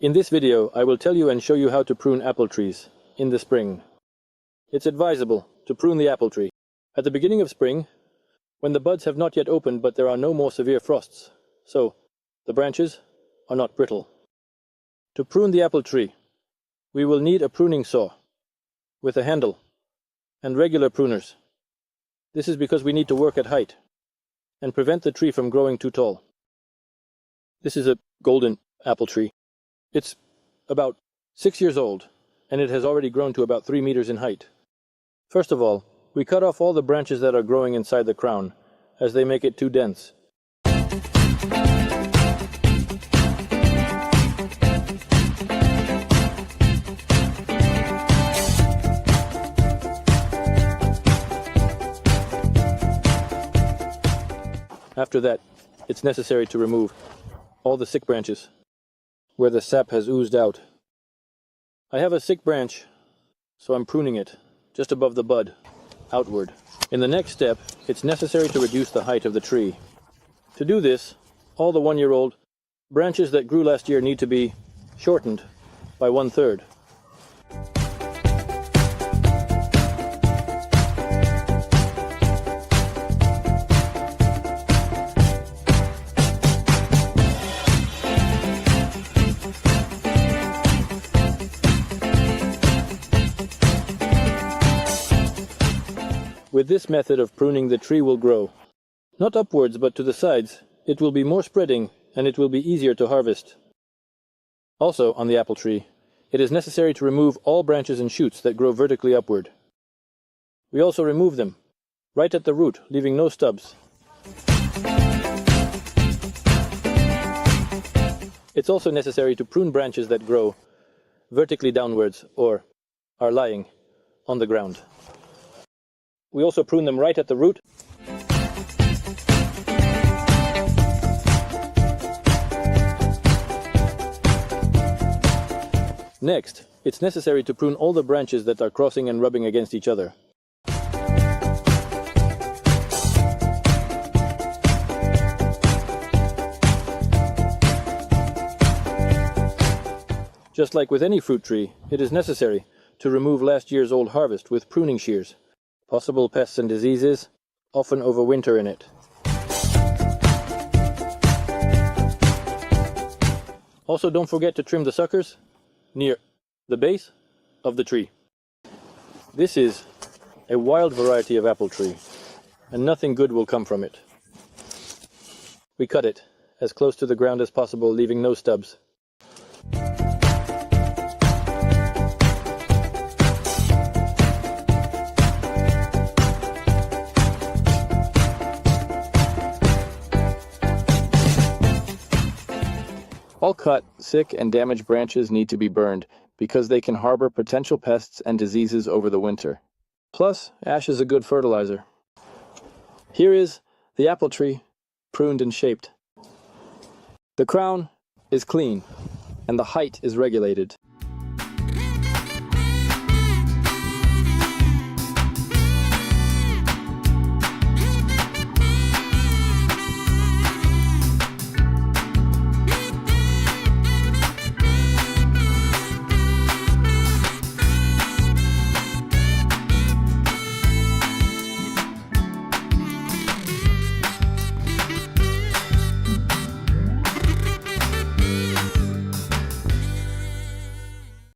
In this video, I will tell you and show you how to prune apple trees in the spring. It's advisable to prune the apple tree at the beginning of spring, when the buds have not yet opened but there are no more severe frosts, so the branches are not brittle. To prune the apple tree, we will need a pruning saw with a handle and regular pruners. This is because we need to work at height and prevent the tree from growing too tall. This is a golden apple tree. It's about 6 years old, and it has already grown to about 3 meters in height. First of all, we cut off all the branches that are growing inside the crown, as they make it too dense. After that, it's necessary to remove all the sick branches where the sap has oozed out. I have a sick branch, so I'm pruning it just above the bud, outward. In the next step, it's necessary to reduce the height of the tree. To do this, all the 1-year-old branches that grew last year need to be shortened by 1/3. With this method of pruning, the tree will grow, not upwards but to the sides. It will be more spreading and it will be easier to harvest. Also, on the apple tree, it is necessary to remove all branches and shoots that grow vertically upward. We also remove them right at the root, leaving no stubs. It's also necessary to prune branches that grow vertically downwards or are lying on the ground. We also prune them right at the root. Next, it's necessary to prune all the branches that are crossing and rubbing against each other. Just like with any fruit tree, it is necessary to remove last year's old harvest with pruning shears. Possible pests and diseases often overwinter in it. Also, don't forget to trim the suckers near the base of the tree. This is a wild variety of apple tree, and nothing good will come from it. We cut it as close to the ground as possible, leaving no stubs. All cut, sick, and damaged branches need to be burned because they can harbor potential pests and diseases over the winter. Plus, ash is a good fertilizer. Here is the apple tree, pruned and shaped. The crown is clean, and the height is regulated.